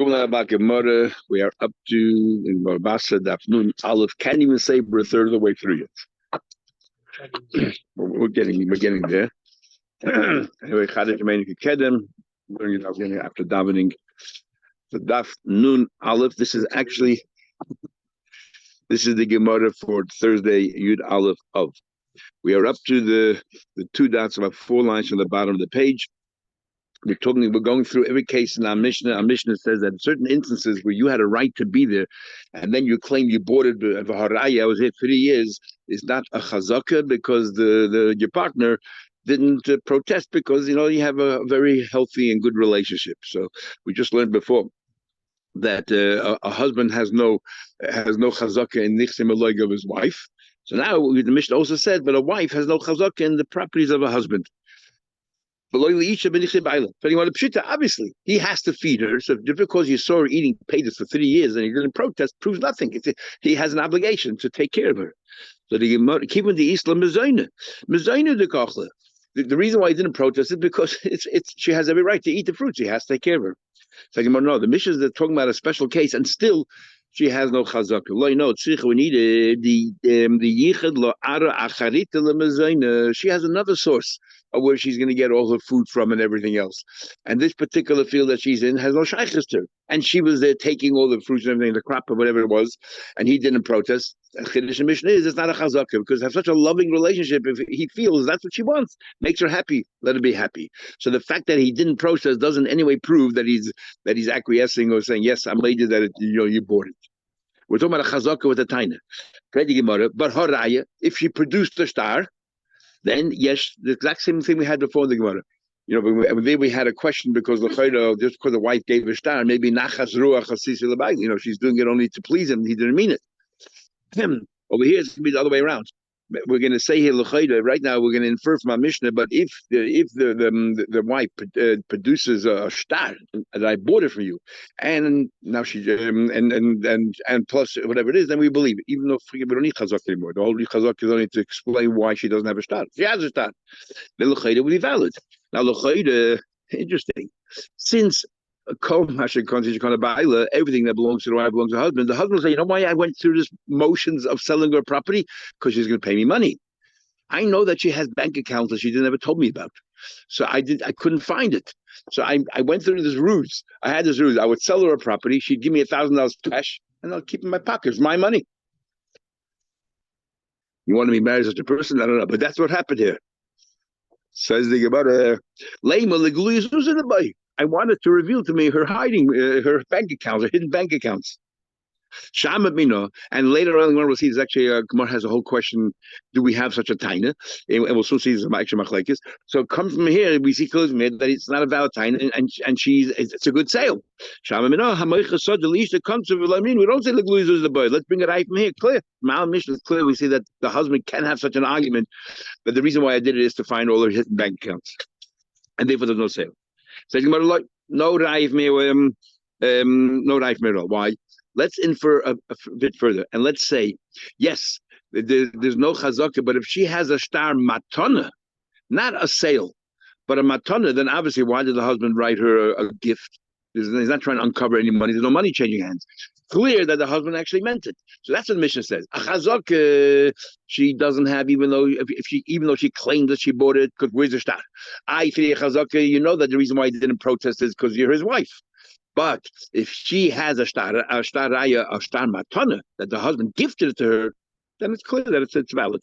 We are up to in Bava Basra Daf Nun Aleph. Can't even say we're a third of the way through yet. we're getting there. Anyway, Chadek Yemeni Kedem. We're getting after davening. The Daf Nun Aleph. This is the Gemara for Thursday Yud Aleph of. We are up to the two dots, about 4 lines from the bottom of the page. We're going through every case in our Mishnah. Our Mishnah says that in certain instances where you had a right to be there, and then you claim you bought it, I was here 3 years, is not a chazaka because your partner didn't protest because you have a very healthy and good relationship. So we just learned before that a husband has no chazaka in nichsim aloig of his wife. So now the Mishnah also said, but a wife has no chazaka in the properties of a husband. Obviously, he has to feed her. So just because you saw her eating paytas for 3 years and he didn't protest proves nothing. He has an obligation to take care of her. So keeping the Islam mezayna the kachla. The reason why he didn't protest is because she has every right to eat the fruits. He has to take care of her. So no, the Mishnah is talking about a special case, and still she has no chazaka. We need the yichad lo ara acharita lemezayna. She has another source of where she's going to get all her food from and everything else. And this particular field that she's in has no shaykhis to her. And she was there taking all the fruits and everything, the crop or whatever it was, and he didn't protest. Chiddush and Mishnah is it's not a chazaka because they have such a loving relationship. If he feels that's what she wants, makes her happy, let her be happy. So the fact that he didn't protest doesn't in any way prove that he's acquiescing or saying, yes, I'm lady that you bought it. We're talking about a chazaka with a taina. But haraya, if she produced the star, then yes, the exact same thing we had before in the Gemara. There we had a question because just because the wife gave a star, maybe nachas ruach hasisi l'bayit. She's doing it only to please him. He didn't mean it. Over here, it's going to be the other way around. We're going to say here right now. We're going to infer from our Mishnah. But if the wife produces a star, and I bought it from you, and now she and plus whatever it is, then we believe it. Even though we don't need chazak anymore. The whole chazak is only to explain why she doesn't have a star. She has a star. Then l'chayda will be valid. Now l'chayda, interesting, since everything that belongs to the wife belongs to the husband. The husband will say, you know why I went through this motions of selling her property? Because she's going to pay me money. I know that she has bank accounts that she never told me about. So I couldn't find it. So I went through this ruse. I had this ruse. I would sell her a property. She'd give me $1,000 cash and I'll keep it in my pocket. It's my money. You want to be married to such a person? I don't know. But that's what happened here. Says the Gemara, I wanted to reveal to me her hiding, her bank accounts, her hidden bank accounts. And later on, we'll see. There's actually Gemara has a whole question: do we have such a taina? And we'll soon see some action machlekes. So come from here, we see clearly that it's not a valid taina, and it's a good sale. We don't say the glue is the boy. Let's bring it right from here. Clear. Mal Mishnah is clear. We see that the husband can have such an argument, but the reason why I did it is to find all her hidden bank accounts, and therefore there's no sale. Says Gemara, no raif me, no raif me at all. Why? Let's infer a bit further, and let's say, yes, there's no chazaka, but if she has a star matana, not a sale, but a matana, then obviously why did the husband write her a gift? He's not trying to uncover any money. There's no money changing hands. Clear that the husband actually meant it. So that's what the Mishnah says. A chazaka she doesn't have, even though she claimed that she bought it, because where's the star? If you're a chazaka, that the reason why he didn't protest is because you're his wife. But if she has a star matana that the husband gifted it to her, then it's clear that it's valid.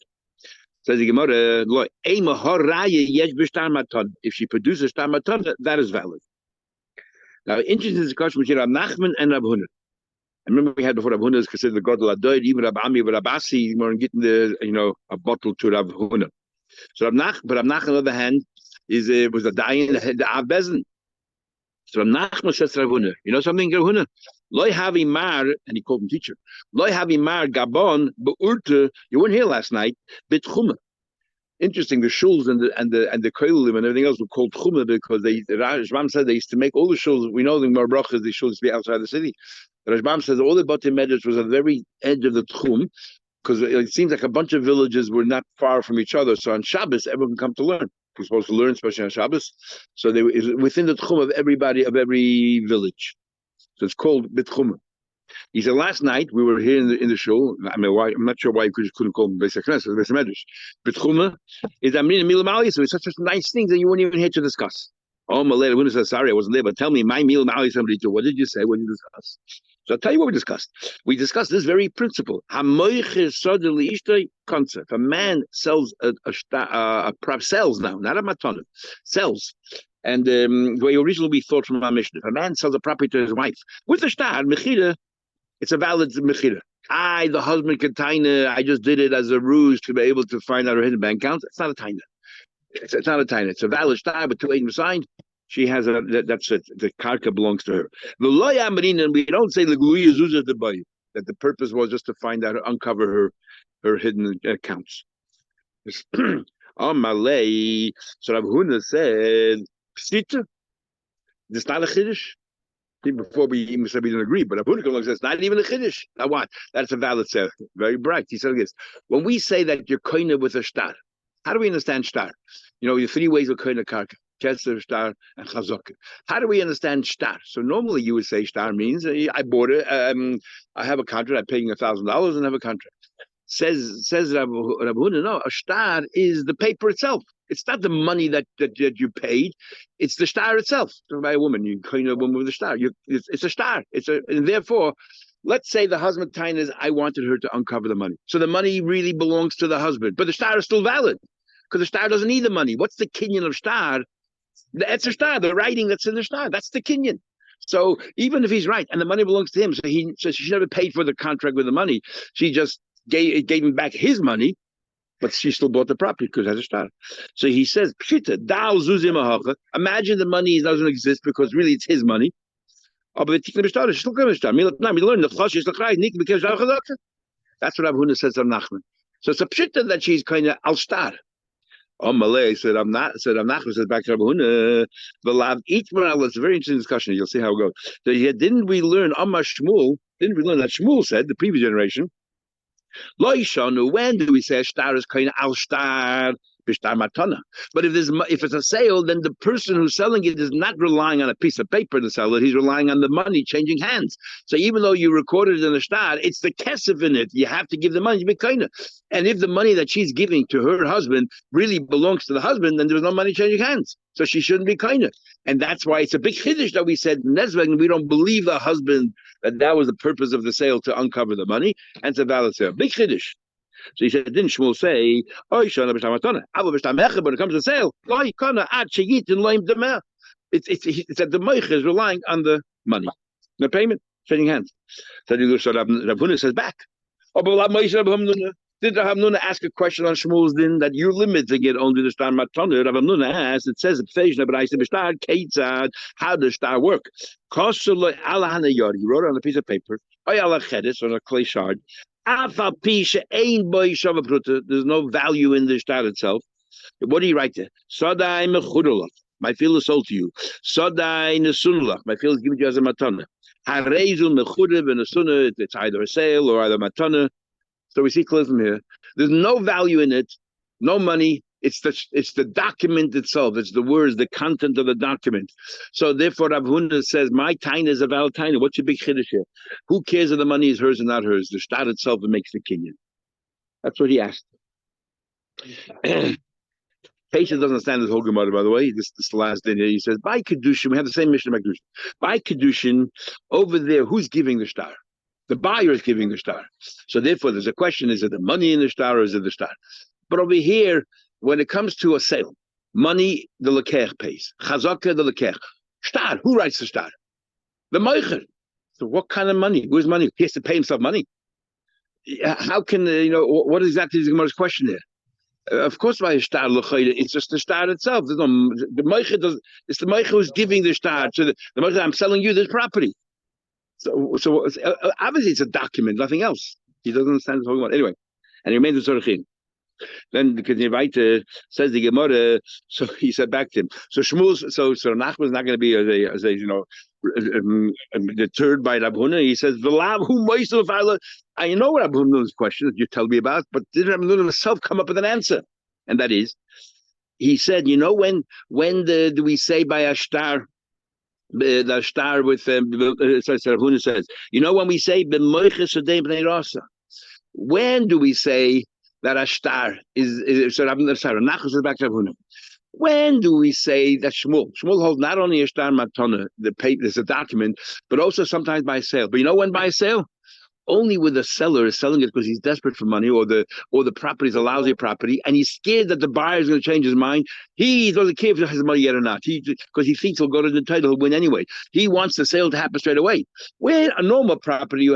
Says the Gemara, if she produces star matana, that is valid. Now, interesting discussion between Rab Nachman and Rab Huna. I remember we had before Rab Huna is considered the god of Ladoid, even Rab Ami, but Rab Asi, we're getting a bottle to Rab Huna. So Rab Nachman, on the other hand, was a dying the Abezin. So Rab Nachman says to Rab Huna, you know something, Rab Huna? Loy havi mar, and he called him teacher. Loy havi mar gabon beurte. You weren't here last night. Bitchuma. Interesting. The shuls and the koilim and everything else were called chuma because the Rashbam said they used to make all the shuls. We know the marbrachas, the shuls used to be outside the city. The Rashbam says all the Batei Medrash was at the very edge of the tchum because it seems like a bunch of villages were not far from each other. So on Shabbos, everyone can come to learn. We're supposed to learn, especially on Shabbos. So they were within the tchum of everybody of every village. So it's called Bitchuma. He said, last night we were here in the show. I mean, why? I'm not sure why you couldn't call him Beis HaKnesset, Beis HaMedrash. Bitchuma is Amrin Mila Mali, so it's such nice things that you weren't even here to discuss. Oh, Malay, when said, sorry, I wasn't there, but tell me, my Mila Mali, somebody too. What did you say? What did you discuss? So I'll tell you what we discussed. We discussed this very principle. Concept. A man sells sells now, not a matana, sells. And the way originally we thought from our mission, if a man sells a property to his wife with a star, mechira, it's a valid mechira. The husband can taina, I just did it as a ruse to be able to find out her hidden bank account. It's not a taina. It's not a taina. It's a valid star, but two agents signed. She has that's it. The karka belongs to her. The loya and we don't say that the purpose was just to find out, uncover her hidden accounts. On Malay, so Rav Huna said, "Psita, this not a chiddush." Before we even said we didn't agree, but Rav Huna says not even a chiddush. Now what? That's a valid sale. Very bright. He said this: when we say that you're koina with a star, how do we understand star? The three ways of koina karka. Kesser, star, and chazaka. How do we understand star? So normally you would say star means I bought it. I have a contract. I'm paying $1,000 and have a contract. Says Rav Huna, no, a star is the paper itself. It's not the money that you paid. It's the star itself. So by a woman, you coin a woman with a star. It's a star. And therefore, let's say the husband time is I wanted her to uncover the money. So the money really belongs to the husband, but the star is still valid because the star doesn't need the money. What's the kinyan of star? That's a star, the writing that's in the star. That's the kinyan. So even if he's right and the money belongs to him, so she never paid for the contract with the money. She just gave him back his money, but she still bought the property because it has a star. So he says, Pshita, dal zuzim ahacha. Imagine the money doesn't exist because really it's his money. That's what Rav Huna says of Nachman. So it's a pshita that she's kind of al star. Malay said, I'm not. Said, I'm not. Said back to Rabbi Huna. It's a very interesting discussion. You'll see how it goes. So didn't we learn Amma Shmuel? Didn't we learn that Shmuel said, the previous generation, Lo Yishanu, when do we say star is kind of al star? But if it's a sale, then the person who's selling it is not relying on a piece of paper to sell it. He's relying on the money changing hands. So even though you recorded it in the star, it's the kesef in it. You have to give the money to be kind of. And if the money that she's giving to her husband really belongs to the husband, then there's no money changing hands. So she shouldn't be kind of. And that's why it's a big chiddush that we said Nezveg, we don't believe the husband that was the purpose of the sale to uncover the money, and it's a valid sale. Big chiddush. So he said, didn't Shmuel say, when it comes to sale, it's that the moich is relying on the money, the payment, changing hands. So Rav Huna says back. Did Rav Nuna ask a question on Shmuel's din that you're limiting it only the star matana? Rav Nuna asked, it says, how does star work? He wrote it on a piece of paper, on a clay shard. There's no value in the star itself. What do you write there? Sadai mechudulach. My field is sold to you. Sadai nesunulach. My field is given to you as a matana. Harezul mechudev and a it's either a sale or either matana. So we see clear from here. There's no value in it, no money. It's the document itself. It's the words, the content of the document. So therefore, Rav Huna says, my taina is a valid taina. What's your big chiddush here? Who cares if the money is hers or not hers? The star itself that makes the kinyan. That's what he asked. Patience doesn't understand this whole Gemara, by the way. This the last day here. He says, by Kedushin, we have the same mission by Kedushin. By Kedushin, over there, who's giving the star? The buyer is giving the star. So therefore, there's a question, is it the money in the star or is it the star? But over here, when it comes to a sale, money, the lekech pays. Chazaka, the lekech. Star, who writes the star? The moicher. So what kind of money? Where's money? He has to pay himself money. How can, what exactly is the Gemara's question there? Of course, by star lechayda, it's just the star itself. There's no, the moicher does. It's the moicher who's giving the star to the moicher. I'm selling you this property. So obviously it's a document, nothing else. He doesn't understand the whole one. Anyway, and he remains in Sorochin. Then the Kedivite says the Gemara. So he said back to him. So Shmuel, so Nachman's not going to be deterred by Rav Huna. He says, "V'lav hu moisel v'ala." I know what Rav Huna's question that you tell me about, but did Rav Huna himself come up with an answer? And that is, he said, when do we say by a star The star with Huna says, when we say b'moiches adei b'nei rasa, when do we say that a star is nachos is back to Huna? When do we say that Shmuel holds not only a star matana, there's a document, but also sometimes by sale. But when by sale? Only when the seller is selling it because he's desperate for money, or the property is a lousy property, and he's scared that the buyer is going to change his mind. He doesn't care if he has money yet or not, because he thinks he'll go to the title, he'll win anyway. He wants the sale to happen straight away. When a normal property you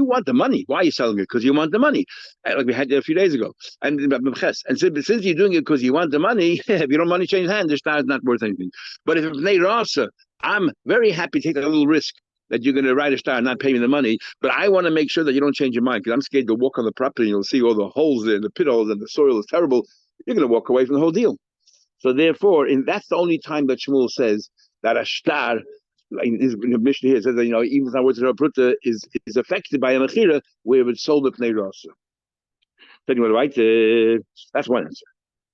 want the money. Why are you selling it? Because you want the money, like we had a few days ago. And since you're doing it because you want the money, if you don't money change hands, the star is not worth anything. But if it's Bnei Rasa, I'm very happy to take a little risk that you're going to write a star and not pay me the money, but I want to make sure that you don't change your mind, because I'm scared to walk on the property and you'll see all the holes there, and the pit holes, and the soil is terrible. You're going to walk away from the whole deal. So therefore, that's the only time that Shmuel says that a star, like his mission here, says that even if words of Pruta is affected by a mechira where it's sold at Pnei Rasa. So anyway, right? That's one answer.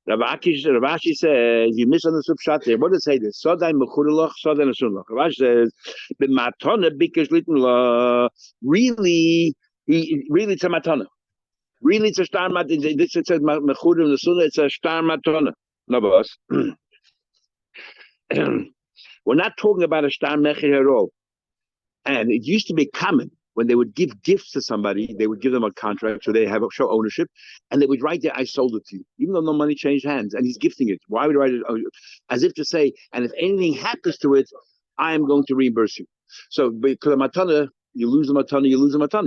Ravashi says, you misunderstood Pshat there. What does it say this? Sodai mechurelach, sodai nasunlach. Ravashi says, b'matana bikesh litn. Really, it's a matana. Really, it's a star matana. This it says mechurel nasunlach. It's a star matana. No, boss. We're not talking about a star mechir at all. And it used to be common when they would give gifts to somebody, they would give them a contract, so they have show ownership, and they would write there, I sold it to you, even though no money changed hands, and he's gifting it. Why would he write it? As if to say, and if anything happens to it, I am going to reimburse you. So because of matana, you lose the matana,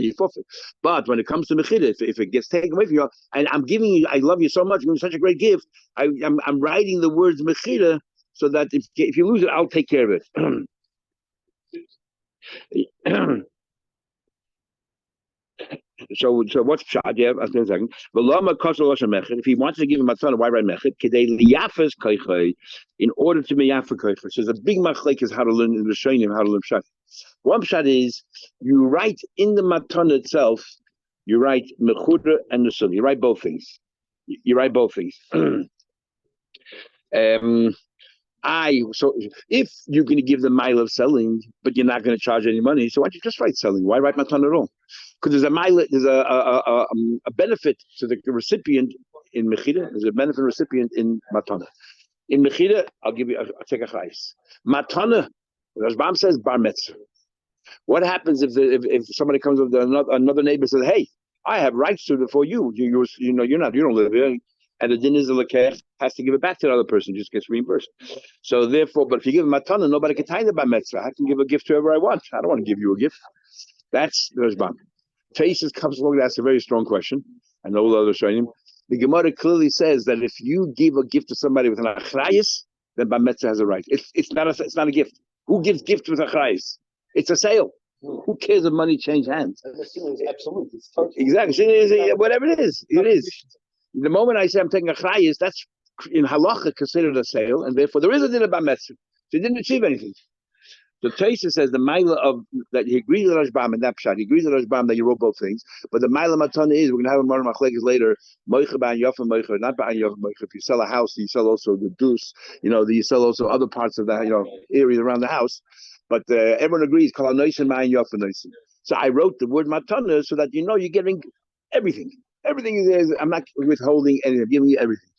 you forfeit. But when it comes to mechira, if it gets taken away from you, and I'm giving you, I love you so much, you're such a great gift, I'm writing the words mechira, so that if you lose it, I'll take care of it. So what's pshat? Yeah, a second. If he wants to give him a son, why write mechit? In order to be yafa koicha. So there's a big machlek is how to learn in the Rishonim, how to learn pshat. One pshat is you write in the matana itself. You write mechura and the son. You write both things. You write both things. So if you're going to give the mile of selling, but you're not going to charge any money, so why don't you just write selling? Why write matana at all? Because there's a benefit to the recipient in mechira. There's a benefit recipient in matana. In mechira, I'll take a chayis. Matana, Rashbam says bar mitzvah. What happens if somebody comes with another neighbor says, "Hey, I have rights to it for you. You don't live here." And the din is the lekech has to give it back to the other person, just gets reimbursed. So therefore, but if you give a matana, nobody can tie the bar mitzvah. I can give a gift to whoever I want. I don't want to give you a gift. That's the Rashbam. Taisus comes along and asks a very strong question. I know all the other shayim. The Gemara clearly says that if you give a gift to somebody with an achrayis, then bar mitzvah has a right. It's not a gift. Who gives gift with achrayis? It's a sale. Who cares if money change hands? Absolutely. It's totally exactly. Whatever it is. The moment I say I'm taking a achrayis, that's in halacha considered a sale, and therefore there is a din of bar mitzvah. So he didn't achieve anything. The Taisa says the Maila of that he agrees with Rashbam and that pshat. He agrees with Rashbam that you wrote both things, but the Maila Matana is we're going to have a more machlekes later. Moicha ba'an yofa moicha, not ba'an yofa moicha. If you sell a house, you sell also the deuce. You sell also other parts of that area around the house. But everyone agrees. Kol noisin ba'an yofa noisin. So I wrote the word Matana so that you're getting everything. Everything is. I'm not withholding anything. I'm giving you everything.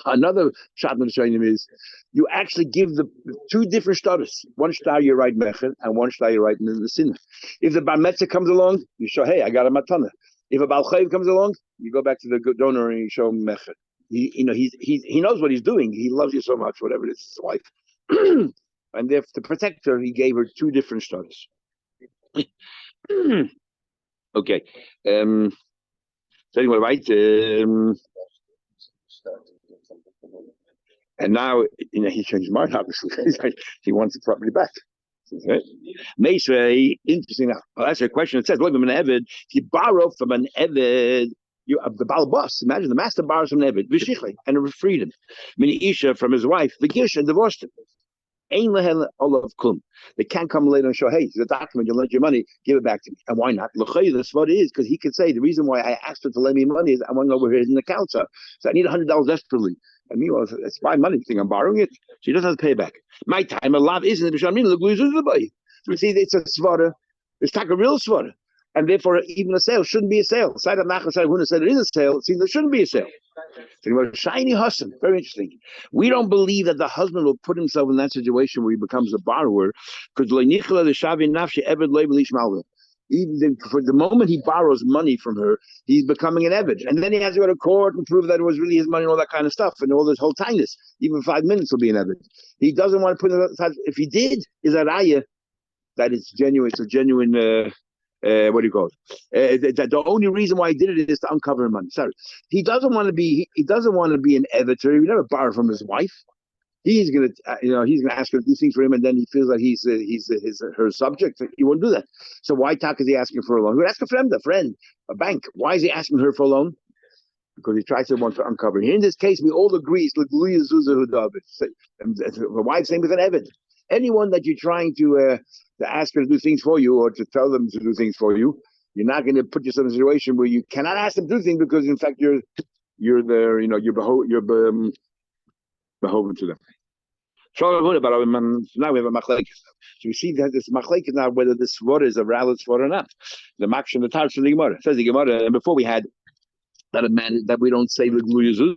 Another shot in the is you actually give the two different status. One star you write mecher, and one star you write in the sinner. If the bar mitzvah comes along, you show, hey, I got a matana. If a bal chayv comes along, you go back to the donor and you show him mecher. He knows what he's doing. He loves you so much, whatever it is, his wife. And if to protect her, he gave her two different status. Okay. So anyway, right. And now he changed his mind. Obviously, he wants the property back. Okay. Meisvei, interesting. I'll ask you a question. It says, "Look, I'm an eved. If you borrow from an eved, you the bal boss. Imagine the master borrows from an eved, v'shichlei, and freed him. Mini isha from his wife, v'gish, and divorced him. Ein lehel olav kum. They can't come later and show, hey, the document, you lent your money, give it back to me. And why not? L'chay, that's what it is, because he could say the reason why I asked her to lend me money is I want to know where his accounts are. So I need $100 desperately. And meanwhile, it's my money thing. I'm borrowing it. She doesn't have to pay it back. My time, a love isn't the Bishamin, the Gluz is the boy. So we see it's a svara. It's like a real svara. And therefore, even a sale shouldn't be a sale. Side of Nachman, side of Huna said it is a sale. It seems there shouldn't be a sale. So shiny husband, very interesting. We don't believe that the husband will put himself in that situation where he becomes a borrower, because even for the moment he borrows money from her, he's becoming an eved, and then he has to go to court and prove that it was really his money and all that kind of stuff, and all this whole tinus. Even 5 minutes will be an eved. He doesn't want to put it aside. If he did, is a raya that it's genuine. It's a genuine. What do you call it? That the only reason why he did it is to uncover money. Sorry, he doesn't want to be. He doesn't want to be an editor. He would never borrow from his wife. He's gonna, he's gonna ask her to do things for him, and then he feels that he's her subject. He won't do that. So why talk is he asking for a loan? He would ask a friend, a bank. Why is he asking her for a loan? Because he tries to want to uncover. Here in this case, we all agree it's the wife, same with an Evid. Anyone that you're trying to ask her to do things for you or to tell them to do things for you, you're not going to put yourself in a situation where you cannot ask them to do things because, in fact, you're there. You're beholden to them. So now we have a machlekes. So we see that this machlekes now whether this svara is a valid svara or not. The maksh and the tarsh of the Gemara says the Gemara, and before we had that a man that we don't say the gluyazuz.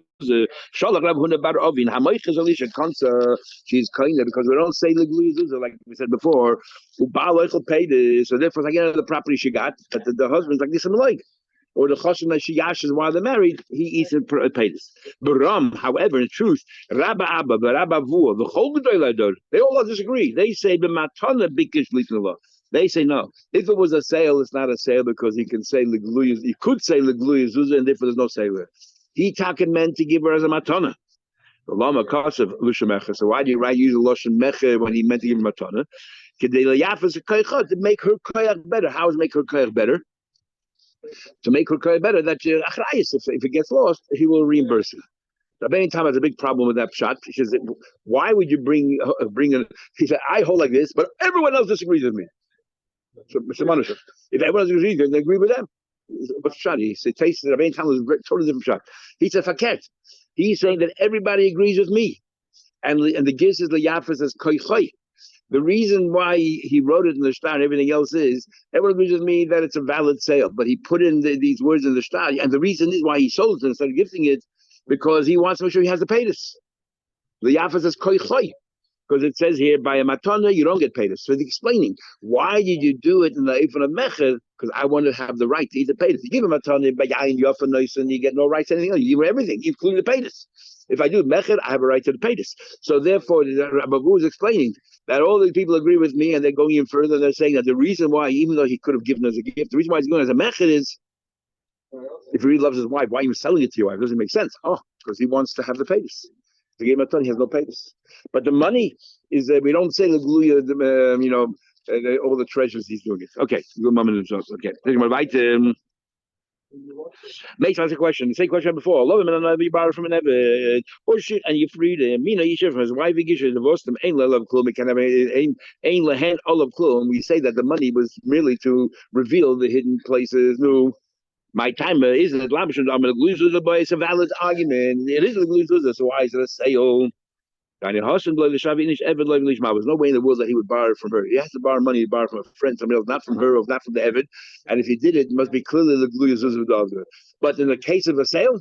Shalach Rav Huna bar Ovin Hamoiches Alisha Kansa. She's kind of because we don't say the gluyazuz like we said before. Ubal paid it, so therefore like the property she got, but the husband's like this and like. Or the chassan that she yashes while they're married, he eats and pays this. Baram, however, in truth, Rabba Abba, Rabba Vua, the whole they all disagree. They say the matana bikish law. They say no. If it was a sale, it's not a sale because he can say legluya. He could say legluya zuzah, and therefore there's no sale there. He talking meant to give her as a matana. The lama kasav lushamecha. So why do you use a lashon mecha when he meant to give her matana? To make her koyach better. How is make her koyach better? To make her cry better, that if it gets lost, he will reimburse her. Rabbeinu Tam has a big problem with that shot. He says, why would you bring a? He said, I hold like this, but everyone else disagrees with me. So, Mr. Manush, if everyone else agrees, then they agree with them. What's the shot? He said, Rabbeinu Tam was a totally different shot. He said, faket. He's saying that everybody agrees with me, and the giz is the yafa says koy. The reason why he wrote it in the shtar and everything else is, everyone agrees with me that it's a valid sale, but he put in these words in the shtar, and the reason is why he sold it instead of gifting it, because he wants to make sure he has to pay this. The yafa says koy choy, because it says here, by a matana, you don't get paid this. So he's explaining, why did you do it in the Eifon of Mecher? Because I want to have the right to eat the pay this. You give him a matana, by yain, yofa, nois, and you get no rights to anything else. You give him everything, including the pay this. If I do Mecher, I have a right to the pay this. So therefore, Rabbi Vu is explaining that all these people agree with me, and they're going even further. They're saying that the reason why, even though he could have given us a gift, the reason why he's going as a Mecher is, if he really loves his wife, why are you selling it to your wife? It doesn't make sense. Oh, because he wants to have the pay this. If he gave him a ton, he has no pay this. But the money is that we don't say the gluya, all the treasures he's doing it. Okay, good moment. Okay, Makes a question. The same question before. Love him and I be borrowed from an Evid. Or shit, and you freed him. Mina Yisha from his wife, he gives you divorced him. Ain't love clue. We can have ain't lehen olive clue. And we say that the money was merely to reveal the hidden places. No, my time isn't it. It's a valid argument. It is a glue, so why is it a sale? There's no way in the world that he would borrow from her. He has to borrow money, borrow from a friend, somebody else, not from her or not from the Evid. And if he did it must be clearly the glue. But in the case of a sale,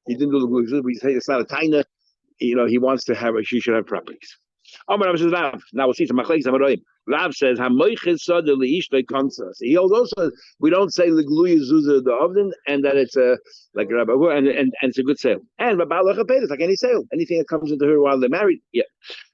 he didn't do the glue. We say it's not a taina. He wants to have she should have properties. Now we'll see some machlekes. Rav says, he also, we don't say the ovden, and that it's like Rabbi, and it's a good sale. And Rabbi it's like any sale, anything that comes into her while they're married. Yeah.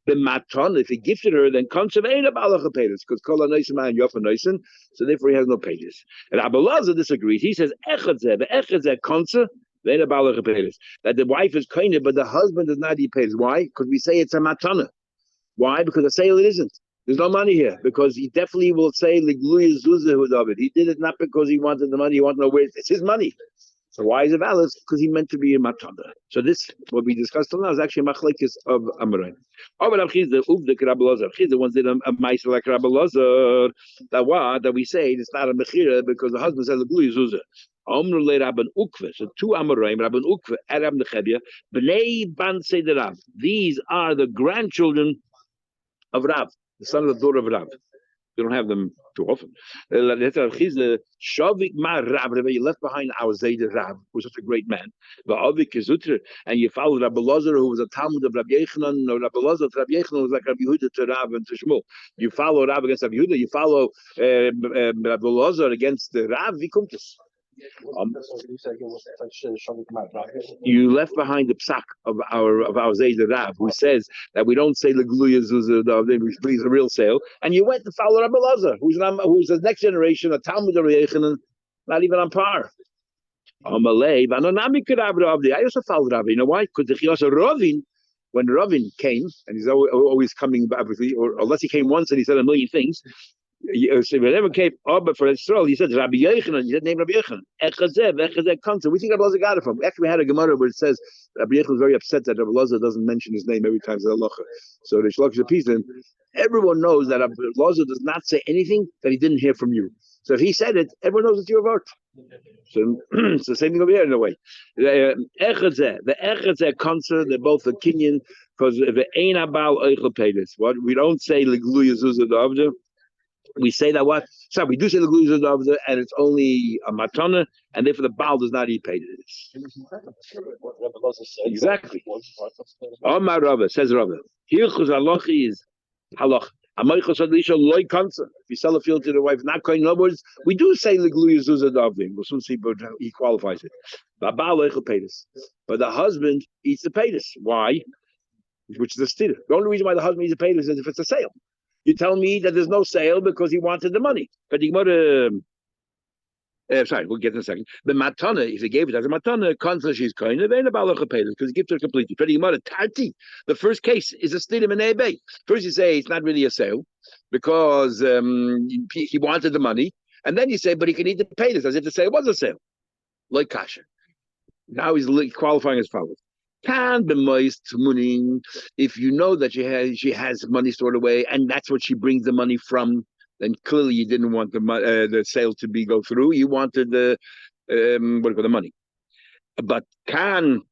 The maton, if he gifted her, then konsev ain't Rabbi because kol ha'noisen and yofa noisen, so therefore he has no pages. And Rabbi Lazar disagrees. He says echadzeh konsev. That the wife is kind of, but the husband does not eat pages. Why? Because we say it's a matana. Why? Because a sale it isn't. There's no money here. Because he definitely will say he did it not because he wanted the money. He wanted to know where it's his money. So why is it valid? Because he meant to be a matana. So this, what we discussed till now, is actually a machlekes of Amoraim. Oh, but Chizda, Uvdik Rabbi Lazar. Chizda once did a mice like Rabbi Lazar. That we say it's not a mechira because the husband says the blue is uza. Omru le Rabban Ukve. So two Amoraim, Rabban Ukve, Arab Nechebia, Bnei Ban Seder Rav. These are the grandchildren of Rav, the son of the daughter of Rav. We don't have them too often. Shavik Mar Rav, you left behind our Zayda Rav, who was such a great man. And you followed Rabbi Lazar, who was a Talmud of Rabbi Yechanan. No, Rabbi Lazar, Rabbi Yechanan was like Rabbi Yehuda to Rav and to Shmuel. You follow Rav against Rabbi Yehuda. You follow Rabbi Lazar against Rav. Vikumtis. You left behind the psak of our Zayda Rav, who says that we don't say legluya zuzah, which is a real sale, and you went to follow Rabbi Lazar, who's the next generation, a Talmud of Yechanan, not even on par. I also followed Rabbi. You know why? Because when Ravin came, and he's always coming, obviously, or unless he came once and he said a million things. So whenever came but for Israel, he said Rabbi Yechanan. He said name Rabbi Yechanan. We think Rabbi Lazar got it from. Actually, we had a Gemara where it says Rabbi Yechanan was very upset that Rabbi Lazar doesn't mention his name every time. So the Shlach Shapis, and everyone knows that Rabbi Lazar does not say anything that he didn't hear from you. So if he said it, everyone knows it's your word. So it's the same thing over here in a way. The Echazeh concert, they're both a Kenyan because the Ein Abal Eichel Pedis. What we don't say Legluya Zuzah Davda. We say that what? So we do say the gluzah of the, and it's only a matana, and therefore the baal does not eat paydis. Exactly. Omar Rabba says Rabba. Hilchus halachi is halach. If you sell a field to the wife, not going. In other words, we do say the gluzah davdim. We'll soon see, but he qualifies it. But the husband eats the paydis. Why? Which is the stira. The only reason why the husband eats the paydis is if it's a sale. You tell me that there's no sale because he wanted the money. But the Gemara, sorry, we'll get in a second. The matana, if he gave it as a matana, contra she's kind of ain't about because he gives her completely. But the Gemara tarti, the first case is a stidim in ebay. First you say it's not really a sale because he wanted the money, and then you say, but he can eat the paydas as if to say it was a sale, like kasha. Now he's qualifying as follows. Can be moist munin if you know that she has money stored away and that's what she brings the money from, then clearly you didn't want the sale to go through. You wanted the the money. But can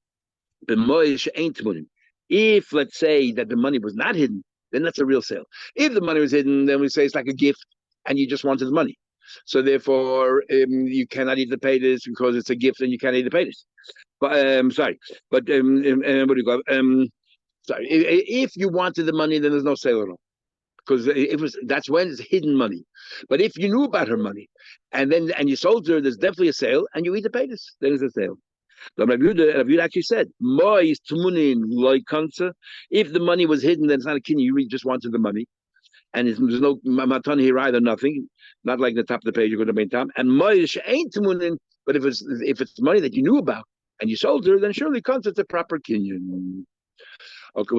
be moist ain't munin. If let's say that the money was not hidden, then that's a real sale. If the money was hidden, then we say it's like a gift and you just wanted the money. So therefore, you cannot eat the paydas because it's a gift and you can't eat the paydas. But sorry, but what do you call it? Sorry, if you wanted the money, then there's no sale at all, because that's when it's hidden money. But if you knew about her money and you sold her, there's definitely a sale, and you eat the paydas, then it's a sale. Rabbi Yehuda actually said, if the money was hidden, then it's not a kinyan. You really just wanted the money, and there's no matan here either, nothing. Not like the top of the page, you go to the main time. And moish ain't tumunin, but if it's money that you knew about and you sold her, then surely comes it's a proper kinyan. Okay,